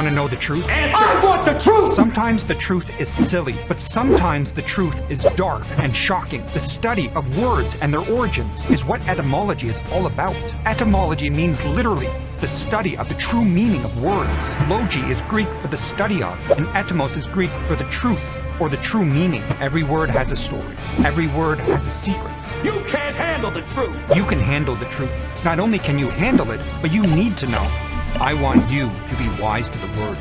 want to know the truth? I want the truth! Sometimes the truth is silly, but sometimes the truth is dark and shocking. The study of words and their origins is what etymology is all about. Etymology means literally the study of the true meaning of words. Logi is Greek for the study of, and etymos is Greek for the truth, or the true meaning. Every word has a story. Every word has a secret. You can't handle the truth! You can handle the truth. Not only can you handle it, but you need to know. I want you to be wise to the words.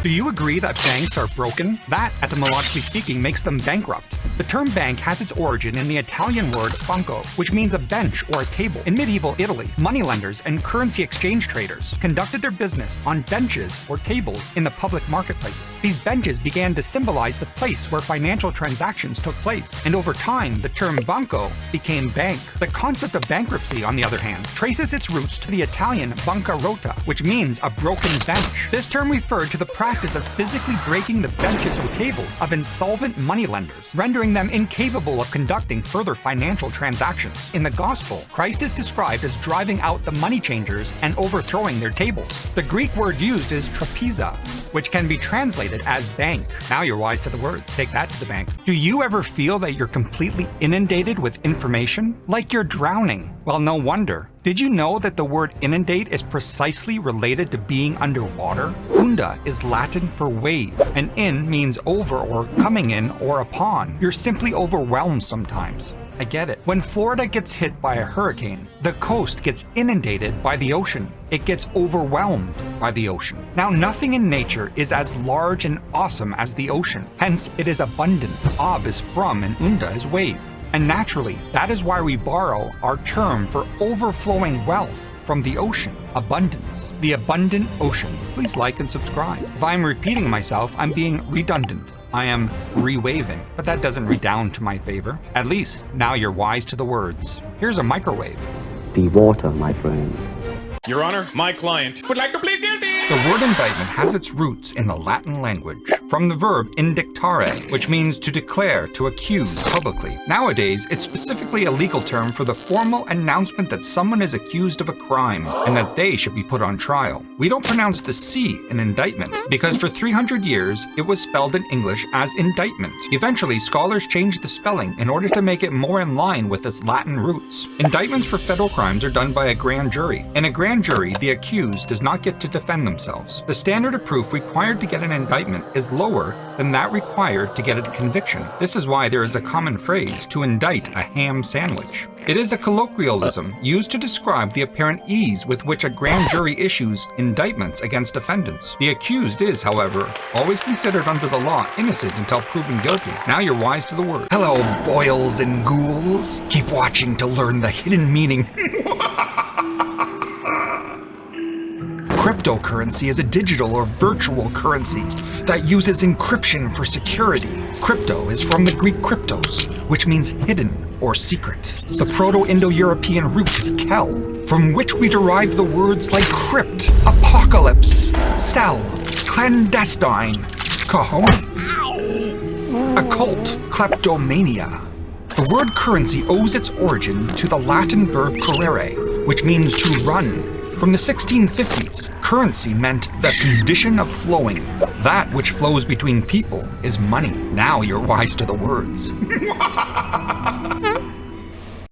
Do you agree that banks are broken? That, etymologically speaking, makes them bankrupt. The term bank has its origin in the Italian word banco, which means a bench or a table. In medieval Italy, moneylenders and currency exchange traders conducted their business on benches or tables in the public marketplaces. These benches began to symbolize the place where financial transactions took place, and over time, the term banco became bank. The concept of bankruptcy, on the other hand, traces its roots to the Italian bancarotta, which means a broken bench. This term referred to the practice of physically breaking the benches or tables of insolvent moneylenders, rendering them incapable of conducting further financial transactions. In the Gospel, Christ is described as driving out the money changers and overthrowing their tables. The Greek word used is trapeza, which can be translated as bank. Now you're wise to the words. Take that to the bank. Do you ever feel that you're completely inundated with information? Like you're drowning? Well, no wonder. Did you know that the word inundate is precisely related to being underwater? Unda is Latin for wave, and in means over or coming in or upon. You're simply overwhelmed sometimes. I get it. When Florida gets hit by a hurricane, the coast gets inundated by the ocean. It gets overwhelmed by the ocean. Now, nothing in nature is as large and awesome as the ocean. Hence, it is abundant. Ab is from and unda is wave. And naturally, that is why we borrow our term for overflowing wealth from the ocean, abundance. The abundant ocean. Please like and subscribe. If I'm repeating myself, I'm being redundant. I am re-waving, but that doesn't redound to my favor. At least, now you're wise to the words. Here's a microwave. Be water, my friend. Your Honor, my client would like to plead guilty! The word indictment has its roots in the Latin language, from the verb indictare, which means to declare, to accuse publicly. Nowadays, it's specifically a legal term for the formal announcement that someone is accused of a crime, and that they should be put on trial. We don't pronounce the C in indictment, because for 300 years, it was spelled in English as indictment. Eventually, scholars changed the spelling in order to make it more in line with its Latin roots. Indictments for federal crimes are done by a grand jury. In a grand jury, the accused does not get to defend themselves. The standard of proof required to get an indictment is lower than that required to get a conviction. This is why there is a common phrase, to indict a ham sandwich. It is a colloquialism used to describe the apparent ease with which a grand jury issues indictments against defendants. The accused is, however, always considered under the law innocent until proven guilty. Now you're wise to the word. Hello, boils and ghouls. Keep watching to learn the hidden meaning. Cryptocurrency is a digital or virtual currency that uses encryption for security. Crypto is from the Greek kryptos, which means hidden or secret. The Proto-Indo-European root is kel, from which we derive the words like crypt, apocalypse, cell, clandestine, cojones, occult, kleptomania. The word currency owes its origin to the Latin verb currere, which means to run. From the 1650s, currency meant the condition of flowing. That which flows between people is money. Now you're wise to the words.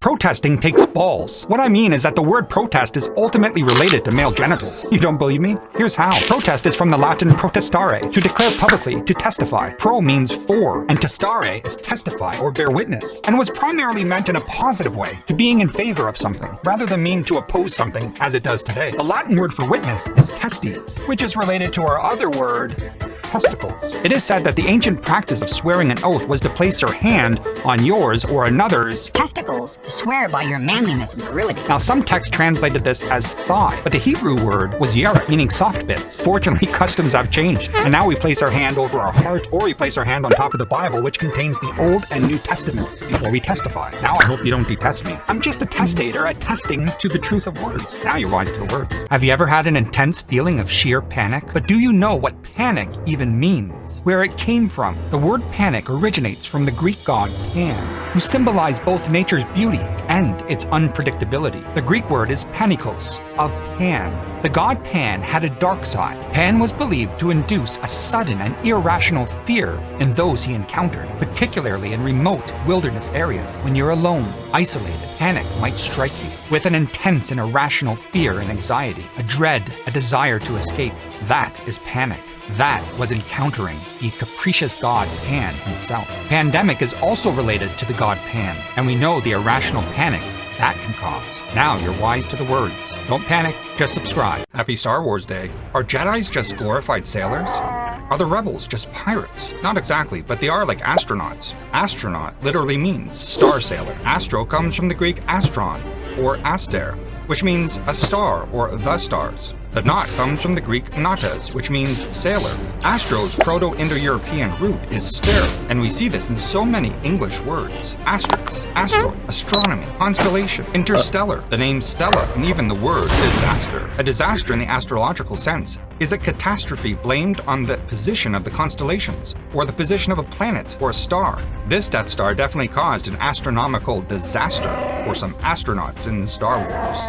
Protesting takes balls. What I mean is that the word protest is ultimately related to male genitals. You don't believe me? Here's how. Protest is from the Latin protestare, to declare publicly, to testify. Pro means for, and testare is testify or bear witness, and was primarily meant in a positive way, to being in favor of something, rather than mean to oppose something as it does today. The Latin word for witness is testes, which is related to our other word, testicles. It is said that the ancient practice of swearing an oath was to place your hand on yours or another's testicles, to swear by your manliness and virility. Now, some texts translated this as thigh, but the Hebrew word was Youre, meaning soft bits. Fortunately, customs have changed, and now we place our hand over our heart, or we place our hand on top of the Bible, which contains the Old and New Testaments, before we testify. Now I hope you don't detest me. I'm just a testator attesting to the truth of words. Now you're wise to the word. Have you ever had an intense feeling of sheer panic? But do you know what panic even means? Where it came from? The word panic originates from the Greek god Pan, who symbolized both nature's beauty and its unpredictability. The Greek word is panikos, of Pan. The god Pan had a dark side. Pan was believed to induce a sudden and irrational fear in those he encountered, particularly in remote wilderness areas. When you're alone, isolated, panic might strike you with an intense and irrational fear and anxiety, a dread, a desire to escape. That is panic. That was encountering the capricious god Pan himself. Pandemic is also related to the god Pan, and we know the irrational panic that can cause. Now you're wise to the words. Don't panic, just subscribe. Happy Star Wars Day. Are Jedis just glorified sailors? Are the rebels just pirates? Not exactly, but they are like astronauts. Astronaut literally means star sailor. Astro comes from the Greek astron, or aster, which means a star or the stars. The naut comes from the Greek nautes, which means sailor. Astro's Proto-Indo-European root is ster, and we see this in so many English words. Asterisk, asteroid, astronomy, constellation, interstellar, the name Stella, and even the word disaster. A disaster in the astrological sense is a catastrophe blamed on the position of the constellations, or the position of a planet or a star. This Death Star definitely caused an astronomical disaster for some astronauts in Star Wars.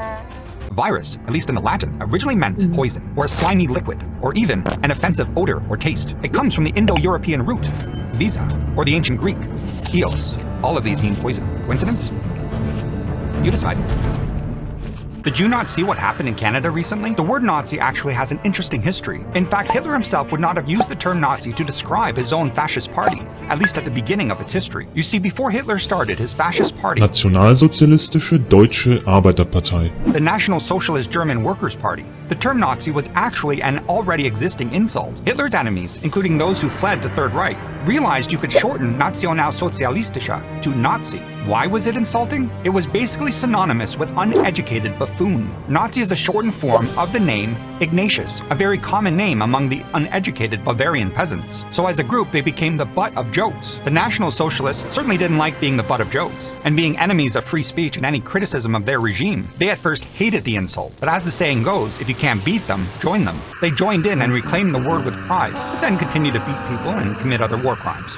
Virus, at least in the Latin, originally meant poison, or a slimy liquid, or even an offensive odor or taste. It comes from the Indo-European root, visa, or the ancient Greek, eos. All of these mean poison. Coincidence? You decide. Did you not see what happened in Canada recently? The word Nazi actually has an interesting history. In fact, Hitler himself would not have used the term Nazi to describe his own fascist party, at least at the beginning of its history. You see, before Hitler started his fascist party, Nationalsozialistische Deutsche Arbeiterpartei. the National Socialist German Workers' Party, the term Nazi was actually an already existing insult. Hitler's enemies, including those who fled the Third Reich, realized you could shorten Nationalsozialistische to Nazi. Why was it insulting? It was basically synonymous with uneducated buffoon. Nazi is a shortened form of the name Ignatius, a very common name among the uneducated Bavarian peasants. So as a group, they became the butt of jokes. The National Socialists certainly didn't like being the butt of jokes, and being enemies of free speech and any criticism of their regime. They at first hated the insult, but as the saying goes, if you can't beat them, join them. They joined in and reclaimed the word with pride, but then continued to beat people and commit other war crimes.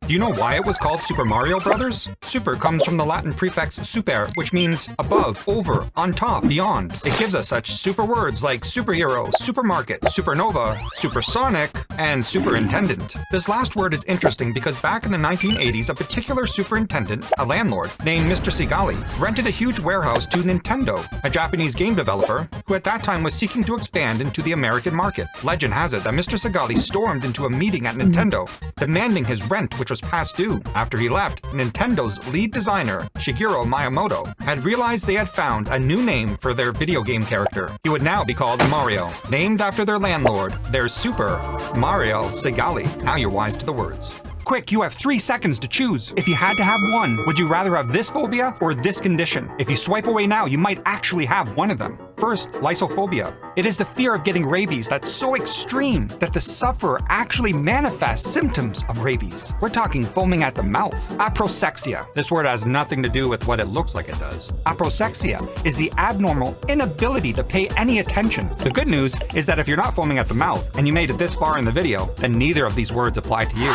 Do you know why it was called Super Mario Brothers? Super comes from the Latin prefix super, which means above, over, on top, beyond. It gives us such super words like superhero, supermarket, supernova, supersonic, and superintendent. This last word is interesting because back in the 1980s, a particular superintendent, a landlord, named Mr. Sigali, rented a huge warehouse to Nintendo, a Japanese game developer who at that time was seeking to expand into the American market. Legend has it that Mr. Sigali stormed into a meeting at Nintendo, demanding his rent, which was past due. After he left, Nintendo's lead designer, Shigeru Miyamoto, had realized they had found a new name for their video game character. He would now be called Mario, named after their landlord, their super, Mario Sigali. Now you're wise to the words. Quick, you have 3 seconds to choose. If you had to have one, would you rather have this phobia or this condition? If you swipe away now, you might actually have one of them. First, lysophobia. It is the fear of getting rabies that's so extreme that the sufferer actually manifests symptoms of rabies. We're talking foaming at the mouth. Aprosexia. This word has nothing to do with what it looks like it does. Aprosexia is the abnormal inability to pay any attention. The good news is that if you're not foaming at the mouth and you made it this far in the video, then neither of these words apply to you.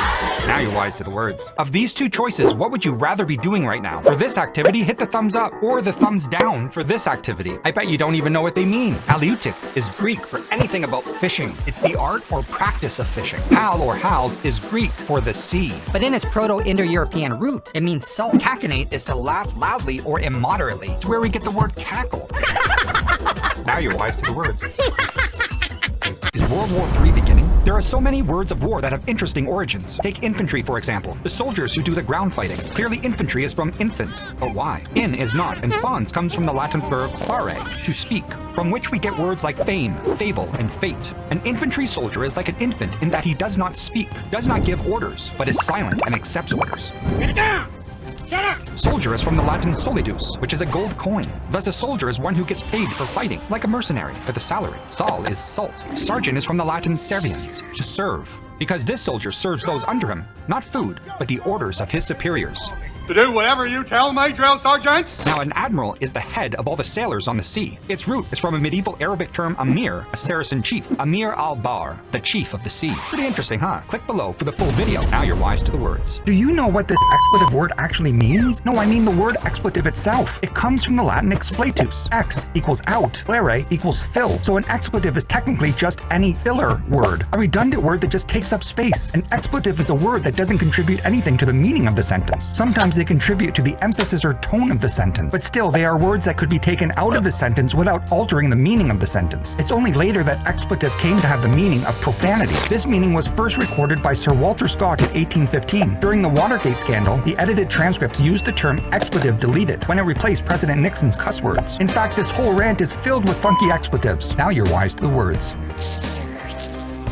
Now you're wise to the words. Of these two choices, what would you rather be doing right now? For this activity, hit the thumbs up or the thumbs down for this activity. I bet you don't even know what they mean. Halieutic is Greek for anything about fishing. It's the art or practice of fishing. Hal or hals is Greek for the sea. But in its Proto-Indo-European root, it means salt. Caconate is to laugh loudly or immoderately. It's where we get the word cackle. Now you're wise to the words. Is World War III beginning? There are so many words of war that have interesting origins. Take infantry, for example. The soldiers who do the ground fighting. Clearly infantry is from infant. But why? In is not, and fons comes from the Latin verb fare, to speak, from which we get words like fame, fable, and fate. An infantry soldier is like an infant in that he does not speak, does not give orders, but is silent and accepts orders. Get it down! Shut up! Soldier is from the Latin solidus, which is a gold coin. Thus a soldier is one who gets paid for fighting, like a mercenary, with a salary. Sol is salt. Sergeant is from the Latin serviens, to serve, because this soldier serves those under him, not food, but the orders of his superiors. To do whatever you tell me, drill sergeant? Now, an admiral is the head of all the sailors on the sea. Its root is from a medieval Arabic term Amir, a Saracen chief. Amir al-Bahr, the chief of the sea. Pretty interesting, huh? Click below for the full video. Now you're wise to the words. Do you know what this expletive word actually means? No, I mean the word expletive itself. It comes from the Latin expletives. Ex equals out, plere equals fill. So an expletive is technically just any filler word, a redundant word that just takes up space. An expletive is a word that doesn't contribute anything to the meaning of the sentence. Sometimes they contribute to the emphasis or tone of the sentence, but still they are words that could be taken out of the sentence without altering the meaning of the sentence. It's only later that expletive came to have the meaning of profanity. This meaning was first recorded by Sir Walter Scott in 1815. During the Watergate scandal, the edited transcripts used the term expletive deleted when it replaced President Nixon's cuss words. In fact, this whole rant is filled with funky expletives. Now you're wise to the words.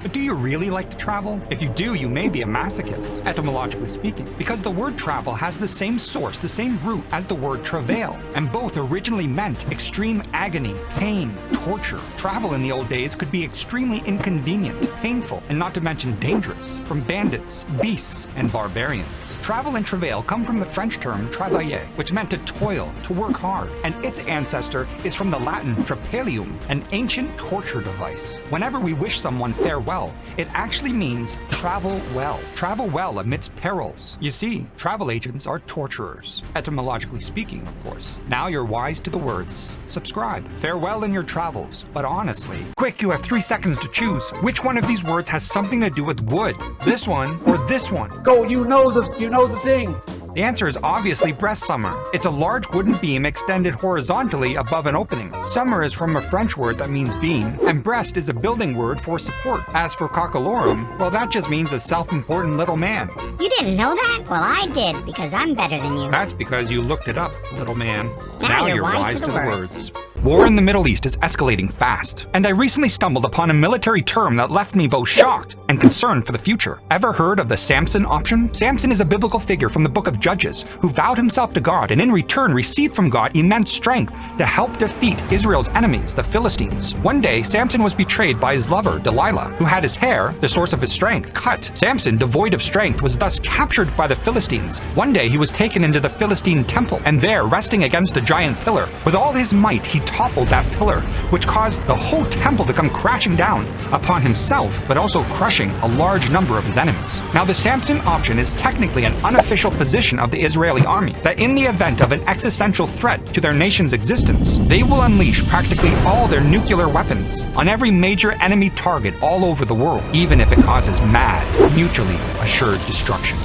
But do you really like to travel? If you do, you may be a masochist, etymologically speaking, because the word travel has the same source, the same root as the word travail, and both originally meant extreme agony, pain, torture. Travel in the old days could be extremely inconvenient, painful, and not to mention dangerous, from bandits, beasts, and barbarians. Travel and travail come from the French term travailler, which meant to toil, to work hard, and its ancestor is from the Latin trapelium, an ancient torture device. Whenever we wish someone farewell, it actually means travel well. Travel well amidst perils. You see, travel agents are torturers, etymologically speaking, of course. Now you're wise to the words. Subscribe. Farewell in your travels, but honestly, quick, you have 3 seconds to choose. Which one of these words has something to do with wood? This one or this one? Go, you know the thing. The answer is obviously breast summer. It's a large wooden beam extended horizontally above an opening. Summer is from a French word that means beam, and breast is a building word for support. As for cockalorum, well, that just means a self-important little man. You didn't know that? Well, I did, because I'm better than you. That's because you looked it up, little man. Now you're wise to the words. War in the Middle East is escalating fast, and I recently stumbled upon a military term that left me both shocked and concerned for the future. Ever heard of the Samson Option? Samson is a biblical figure from the book of Judges who vowed himself to God and in return received from God immense strength to help defeat Israel's enemies, the Philistines. One day, Samson was betrayed by his lover, Delilah, who had his hair, the source of his strength, cut. Samson, devoid of strength, was thus captured by the Philistines. One day, he was taken into the Philistine temple, and there, resting against a giant pillar, with all his might, he toppled that pillar, which caused the whole temple to come crashing down upon himself, but also crushing a large number of his enemies. Now, the Samson Option is technically an unofficial position of the Israeli army, that in the event of an existential threat to their nation's existence, they will unleash practically all their nuclear weapons on every major enemy target all over the world, even if it causes mad, mutually assured destruction.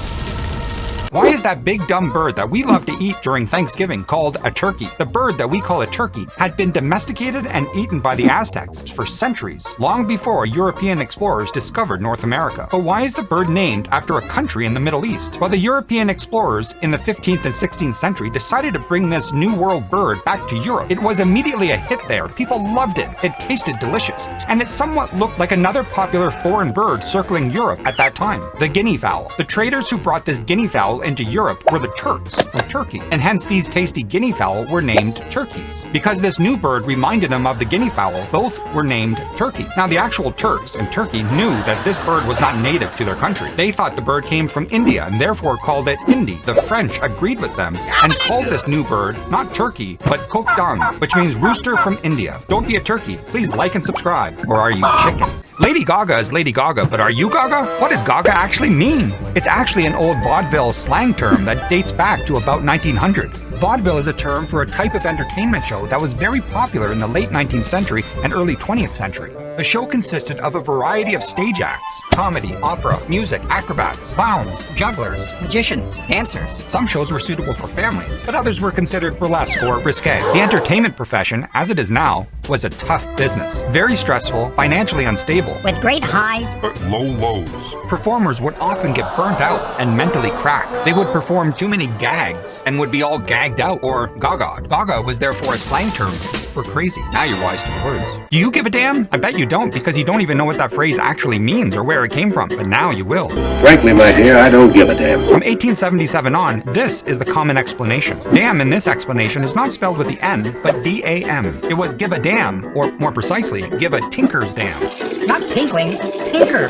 Why is that big dumb bird that we love to eat during Thanksgiving called a turkey? The bird that we call a turkey had been domesticated and eaten by the Aztecs for centuries, long before European explorers discovered North America. But why is the bird named after a country in the Middle East? Well, the European explorers in the 15th and 16th century decided to bring this New World bird back to Europe. It was immediately a hit there. People loved it. It tasted delicious. And it somewhat looked like another popular foreign bird circling Europe at that time, the guinea fowl. The traders who brought this guinea fowl into Europe were the Turks from Turkey, and hence these tasty guinea fowl were named turkeys. Because this new bird reminded them of the guinea fowl, both were named turkey. Now, the actual Turks in Turkey knew that this bird was not native to their country. They thought the bird came from India and therefore called it Indi. The French agreed with them and called this new bird not turkey, but coq d'Inde, which means rooster from India. Don't be a turkey. Please like and subscribe. Or are you chicken? Lady Gaga is Lady Gaga, but are you Gaga? What does Gaga actually mean? It's actually an old vaudeville slang term that dates back to about 1900. Vaudeville is a term for a type of entertainment show that was very popular in the late 19th century and early 20th century. The show consisted of a variety of stage acts: comedy, opera, music, acrobats, clowns, jugglers, Magicians, dancers. Some shows were suitable for families, but others were considered burlesque or risque. The entertainment profession, as it is now, was a tough business. Very stressful, financially unstable. With great highs, Low lows. Performers would often get burnt out and mentally crack. They would perform too many gags and would be all gagged out or gaga. Gaga was therefore a slang term for crazy. Now you're wise to the words. Do you give a damn? I bet you don't, because you don't even know what that phrase actually means or where it came from, but now you will. Frankly, my dear, I don't give a damn. From 1877 on, this is the common explanation. Damn in this explanation is not spelled with the N, but D-A-M. It was give a damn, or more precisely, give a tinker's damn. Not tinkling, tinker.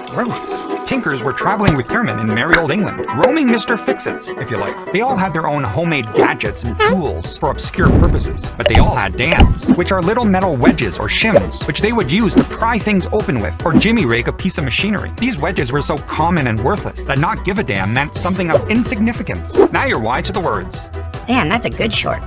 Gross. tinkers were traveling repairmen in merry old England, roaming Mr. Fix-Its, if you like. They all had their own homemade gadgets and tools for obscure purposes, but they all had dams, which are little metal wedges or shims, which they would use to pry things open with, or jimmy rig a piece of machinery. These wedges were so common and worthless that not give a damn meant something of insignificance. Now you're wise to the words. Damn, that's a good short.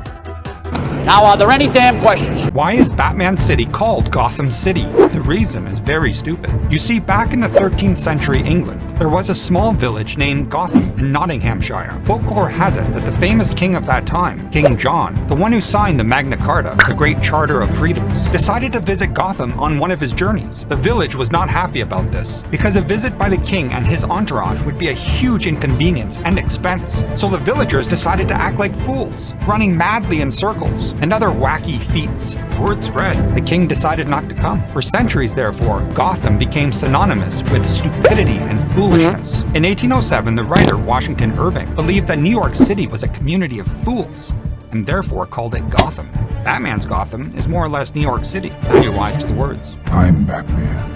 Now, are there any damn questions? Why is Batman City called Gotham City? The reason is very stupid. You see, back in the 13th century England, there was a small village named Gotham in Nottinghamshire. Folklore has it that the famous king of that time, King John, the one who signed the Magna Carta, the Great Charter of Freedoms, decided to visit Gotham on one of his journeys. The village was not happy about this, because a visit by the king and his entourage would be a huge inconvenience and expense. So the villagers decided to act like fools, running madly in circles and other wacky feats. Word spread. The king decided not to come. For centuries, therefore, Gotham became synonymous with stupidity and foolishness. In 1807, the writer Washington Irving believed that New York City was a community of fools, and therefore called it Gotham. Batman's Gotham is more or less New York City. Now you're wise to the words. I'm Batman.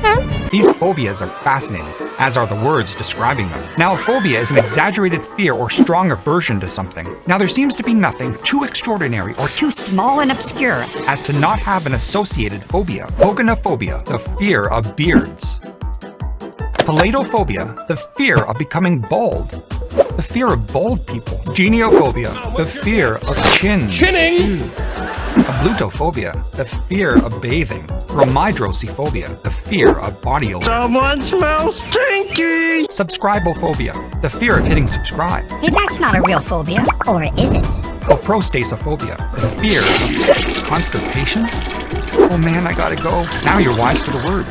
These phobias are fascinating, as are the words describing them. Now, a phobia is an exaggerated fear or strong aversion to something. Now, there seems to be nothing too extraordinary or Too small and obscure. as to not have an associated phobia. Poganophobia, the fear of beards. Palatophobia, the fear of becoming bald. The fear of bald people. Geniophobia, the fear of chins. Chinning! Ablutophobia, the fear of bathing. Bromidrosephobia, the fear of body odor. Someone smells stinky! Subscribophobia, the fear of hitting subscribe. Hey, that's not a real phobia. Or is it? Coprostasophobia, the fear of constipation. Oh man, I gotta go. Now you're wise to the words.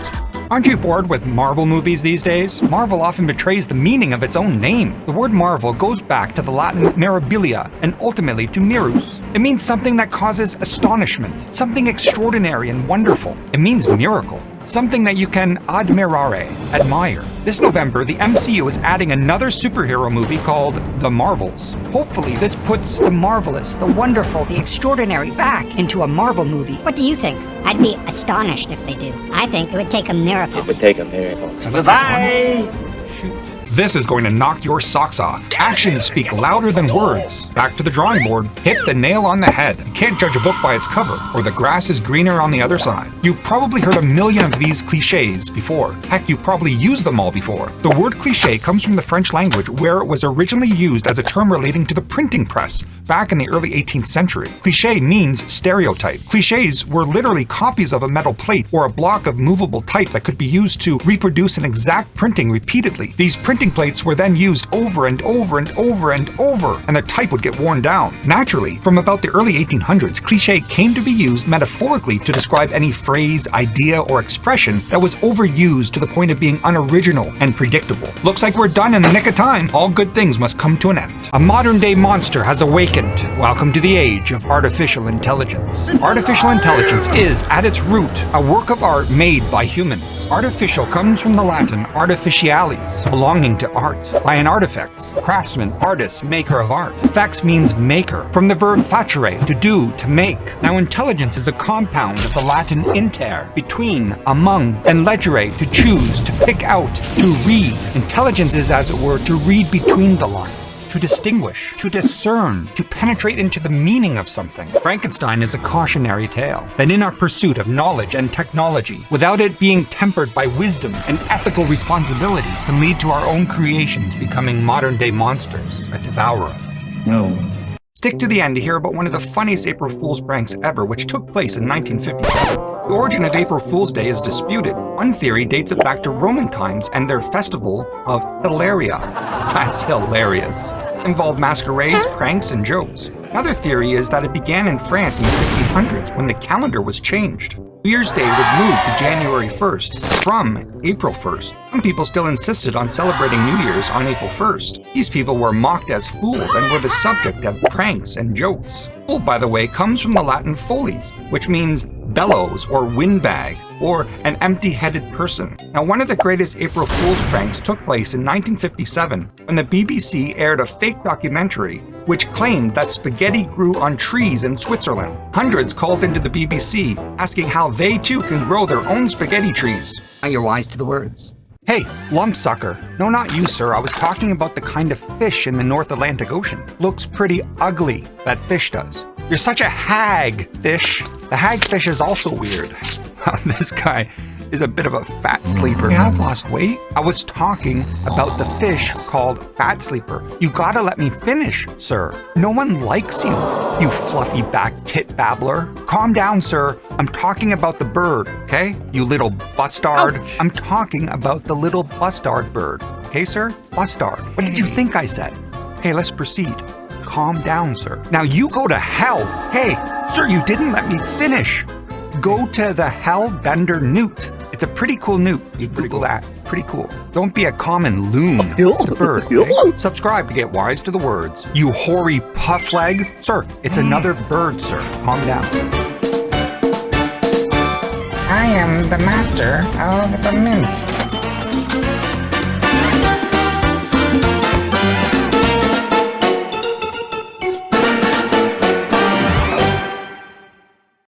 Aren't you bored with Marvel movies these days? Marvel often betrays the meaning of its own name. The word Marvel goes back to the Latin mirabilia and ultimately to mirus. It means something that causes astonishment, something extraordinary and wonderful. It means miracle, something that you can admirare, admire. This November, the MCU is adding another superhero movie called The Marvels. Hopefully, this puts the marvelous, The wonderful, the extraordinary back into a Marvel movie. What do you think? I'd be astonished if they do. I think it would take a miracle. It would take a miracle. Goodbye! Shoot. This is going to knock your socks off. Actions speak louder than words. Back to the drawing board. Hit the nail on the head. You can't judge a book by its cover, or the grass is greener on the other side. You've probably heard a million of these cliches before. Heck, you've probably used them all before. The word cliché comes from the French language, where it was originally used as a term relating to the printing press back in the early 18th century. Cliché means stereotype. Clichés were literally copies of a metal plate or a block of movable type that could be used to reproduce an exact printing repeatedly. These printing plates were then used over and over and over and over, and the type would get worn down. Naturally, from about the early 1800s, cliché came to be used metaphorically to describe any phrase, idea, or expression that was overused to the point of being unoriginal and predictable. Looks like we're done in the nick of time. All good things must come to an end. A modern-day monster has awakened. Welcome to the age of artificial intelligence. Artificial intelligence is, at its root, a work of art made by humans. Artificial comes from the Latin artificialis, belonging to art, by an artifex, craftsman, artist, maker of art. Fex means maker, from the verb facere, to do, to make. Now, intelligence is a compound of the Latin inter, between, among, and legere, to choose, to pick out, to read. Intelligence is, as it were, to read between the lines, to distinguish, to discern, to penetrate into the meaning of something. Frankenstein is a cautionary tale that in our pursuit of knowledge and technology, without it being tempered by wisdom and ethical responsibility, can lead to our own creations becoming modern-day monsters that devour us. No. Stick to the end to hear about one of the funniest April Fool's pranks ever, which took place in 1957. The origin of April Fool's Day is disputed. One theory dates it back to Roman times and their festival of Hilaria. That's hilarious. Involved masquerades, pranks, and jokes. Another theory is that it began in France in the 1500s when the calendar was changed. New Year's Day was moved to January 1st from April 1st. Some people still insisted on celebrating New Year's on April 1st. These people were mocked as fools and were the subject of pranks and jokes. Fool, by the way, comes from the Latin folies, which means bellows or windbag, or an empty-headed person. Now, one of the greatest April Fool's pranks took place in 1957 when the BBC aired a fake documentary which claimed that spaghetti grew on trees in Switzerland. Hundreds called into the BBC asking how they too can grow their own spaghetti trees. Now you're wise to the words. Hey, lumpsucker. No, not you, sir. I was talking about the kind of fish in the North Atlantic Ocean. Looks pretty ugly, that fish does. You're such a hag, fish. The hagfish is also weird. This guy is a bit of a fat sleeper. Hey, I've lost weight. I was talking about the fish called fat sleeper. You gotta let me finish, sir. No one likes you, you fluffy back tit babbler. Calm down, sir. I'm talking about the bird, okay? You little bustard. Ouch. I'm talking about the little bustard bird. Okay, sir? Bustard. What did you think I said? Okay, let's proceed. Calm down, sir. Now you go to hell. Hey, sir, you didn't let me finish. Go to the Hellbender Newt. It's a pretty cool newt. You Google that. Pretty cool. Don't be a common loon. It's a bird. Okay? Subscribe to get wise to the words. You hoary puff leg. Sir, it's another bird, sir. Calm down. I am the master of the mint.